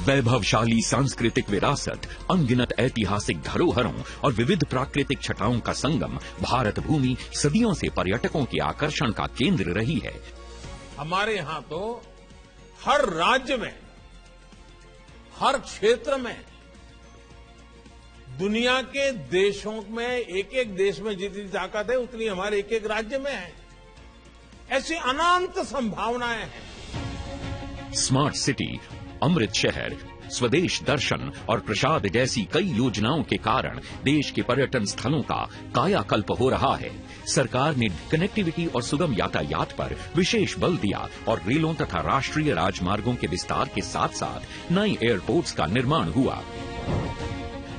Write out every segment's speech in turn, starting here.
वैभवशाली सांस्कृतिक विरासत, अनगिनत ऐतिहासिक धरोहरों और विविध प्राकृतिक छटाओं का संगम भारत भूमि सदियों से पर्यटकों के आकर्षण का केंद्र रही है। हमारे यहाँ तो हर राज्य में, हर क्षेत्र में, दुनिया के देशों में एक एक देश में जितनी ताकत है उतनी हमारे एक एक राज्य में है। ऐसी अनंत संभावनाएं हैं। स्मार्ट सिटी, अमृत शहर, स्वदेश दर्शन और प्रसाद जैसी कई योजनाओं के कारण देश के पर्यटन स्थलों का कायाकल्प हो रहा है। सरकार ने कनेक्टिविटी और सुगम यातायात पर विशेष बल दिया और रेलों तथा राष्ट्रीय राजमार्गों के विस्तार के साथ साथ नए एयरपोर्ट्स का निर्माण हुआ।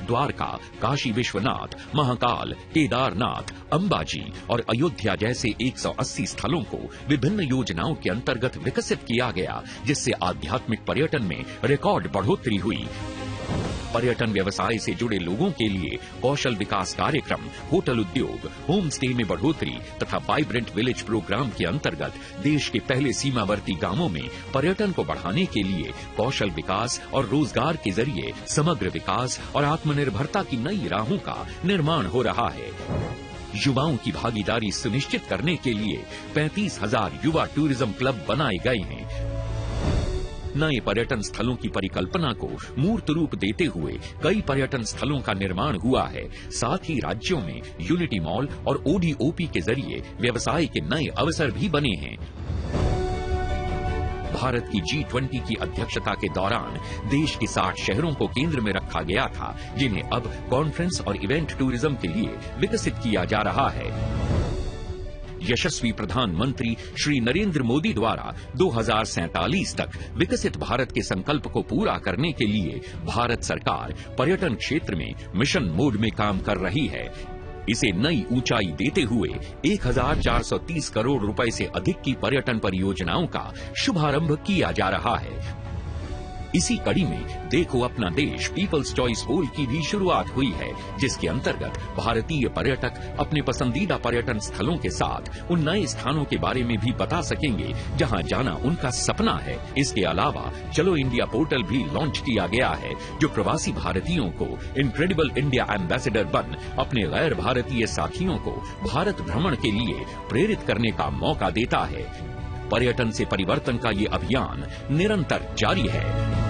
द्वारका, काशी विश्वनाथ, महाकाल, केदारनाथ, अंबाजी और अयोध्या जैसे 180 स्थलों को विभिन्न योजनाओं के अंतर्गत विकसित किया गया, जिससे आध्यात्मिक पर्यटन में रिकॉर्ड बढ़ोतरी हुई। पर्यटन व्यवसाय से जुड़े लोगों के लिए कौशल विकास कार्यक्रम, होटल उद्योग, होम स्टे में बढ़ोतरी तथा वाइब्रेंट विलेज प्रोग्राम के अंतर्गत देश के पहले सीमावर्ती गांवों में पर्यटन को बढ़ाने के लिए कौशल विकास और रोजगार के जरिए समग्र विकास और आत्मनिर्भरता की नई राहों का निर्माण हो रहा है। युवाओं की भागीदारी सुनिश्चित करने के लिए 35,000 युवा टूरिज्म क्लब बनाए गए हैं। नए पर्यटन स्थलों की परिकल्पना को मूर्त रूप देते हुए कई पर्यटन स्थलों का निर्माण हुआ है। साथ ही राज्यों में यूनिटी मॉल और ओडीओपी के जरिए व्यवसाय के नए अवसर भी बने हैं। भारत की G20 की अध्यक्षता के दौरान देश के 60 शहरों को केंद्र में रखा गया था, जिन्हें अब कॉन्फ्रेंस और इवेंट टूरिज्म के लिए विकसित किया जा रहा है। यशस्वी प्रधानमंत्री श्री नरेंद्र मोदी द्वारा 2047 तक विकसित भारत के संकल्प को पूरा करने के लिए भारत सरकार पर्यटन क्षेत्र में मिशन मोड में काम कर रही है। इसे नई ऊंचाई देते हुए 1430 करोड़ रुपए से अधिक की पर्यटन परियोजनाओं का शुभारंभ किया जा रहा है। इसी कड़ी में देखो अपना देश पीपल्स चॉइस पोल की भी शुरुआत हुई है, जिसके अंतर्गत भारतीय पर्यटक अपने पसंदीदा पर्यटन स्थलों के साथ उन नए स्थानों के बारे में भी बता सकेंगे जहां जाना उनका सपना है। इसके अलावा चलो इंडिया पोर्टल भी लॉन्च किया गया है, जो प्रवासी भारतीयों को इनक्रेडिबल इंडिया एम्बेसडर बन अपने गैर भारतीय साथियों को भारत भ्रमण के लिए प्रेरित करने का मौका देता है। पर्यटन से परिवर्तन का ये अभियान निरंतर जारी है।